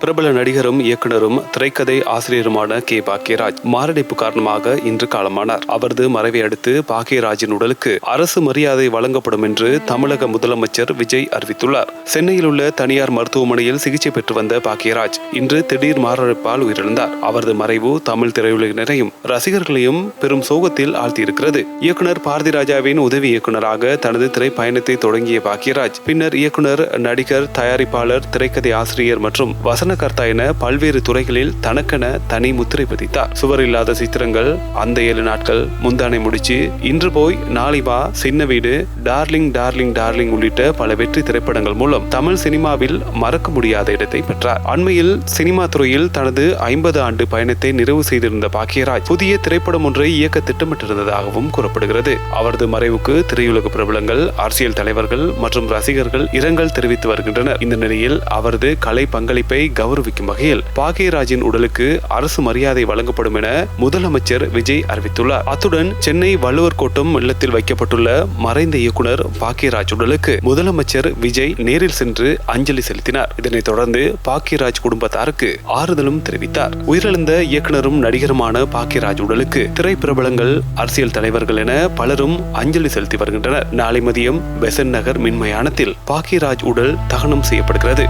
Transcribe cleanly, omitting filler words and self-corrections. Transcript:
பிரபல நடிகரும் இயக்குனரும் திரைக்கதை ஆசிரியருமான கே. பாக்கியராஜ் மாரடைப்பு காரணமாக இன்று காலமானார். அவரது மறைவை அடுத்து பாக்கியராஜின் உடலுக்கு அரசு மரியாதை வழங்கப்படும் என்று தமிழக முதலமைச்சர் விஜய் அறிவித்துள்ளார். சென்னையில் உள்ள தனியார் மருத்துவமனையில் சிகிச்சை பெற்று வந்த பாக்கியராஜ் இன்று திடீர் மாரடைப்பால் உயிரிழந்தார். அவரது மறைவு தமிழ் திரையுலகினரையும் ரசிகர்களையும் பெரும் சோகத்தில் ஆழ்த்தியிருக்கிறது. இயக்குனர் பாரதிராஜாவின் உதவி இயக்குனராக தனது திரைப்பயணத்தை தொடங்கிய பாக்கியராஜ் பின்னர் இயக்குனர், நடிகர், தயாரிப்பாளர், திரைக்கதை ஆசிரியர் மற்றும் வசனகர்த்தா என பல்வேறு துறைகளில் தனக்கென தனி முத்திரை பதித்தார். சுவர் இல்லாத சித்திரங்கள், அந்த 7 நாட்கள், முந்தானை முடிச்சு, இன்று போய் நாளை வா, சின்ன வீடு, டார்லிங் டார்லிங் டார்லிங் உள்ளிட்ட பல வெற்றி திரைப்படங்கள் மூலம் தமிழ் சினிமாவில் மறக்க முடியாத இடத்தை பெற்றார். அண்மையில் சினிமா துறையில் தனது 50 ஆண்டு பயணத்தை நிறைவு செய்திருந்த பாக்கியராஜ் புதிய திரைப்படம் ஒன்றை இயக்க திட்டமிட்டிருந்ததாகவும் கூறப்படுகிறது. அவரது மறைவுக்கு திரையுலக பிரபலங்கள், அரசியல் தலைவர்கள் மற்றும் ரசிகர்கள் இரங்கல் தெரிவித்து வருகின்றனர். இந்த நிலையில் அவரது கலை பங்களிப்பை கௌரவிக்கும் வகையில் பாக்கியராஜின் உடலுக்கு அரசு மரியாதை வழங்கப்படும் என முதலமைச்சர் விஜய் அறிவித்துள்ளார். அத்துடன் சென்னை வள்ளுவர் கோட்டம் இல்லத்தில் வைக்கப்பட்டுள்ள மறைந்த இயக்குனர் பாக்கியராஜ் உடலுக்கு முதலமைச்சர் விஜய் நேரில் சென்று அஞ்சலி செலுத்தினார். இதனைத் தொடர்ந்து பாக்கியராஜ் குடும்பத்தாருக்கு ஆறுதலும் தெரிவித்தார். உயிரிழந்த இயக்குனரும் நடிகருமான பாக்கியராஜ் உடலுக்கு திரைப்பிரபலங்கள், அரசியல் தலைவர்கள் என பலரும் அஞ்சலி செலுத்தி வருகின்றனர். நாளை மதியம் பெசன்ட் நகர் மின்மயானத்தில் பாக்கியராஜ் உடல் தகனம் செய்யப்படுகிறது.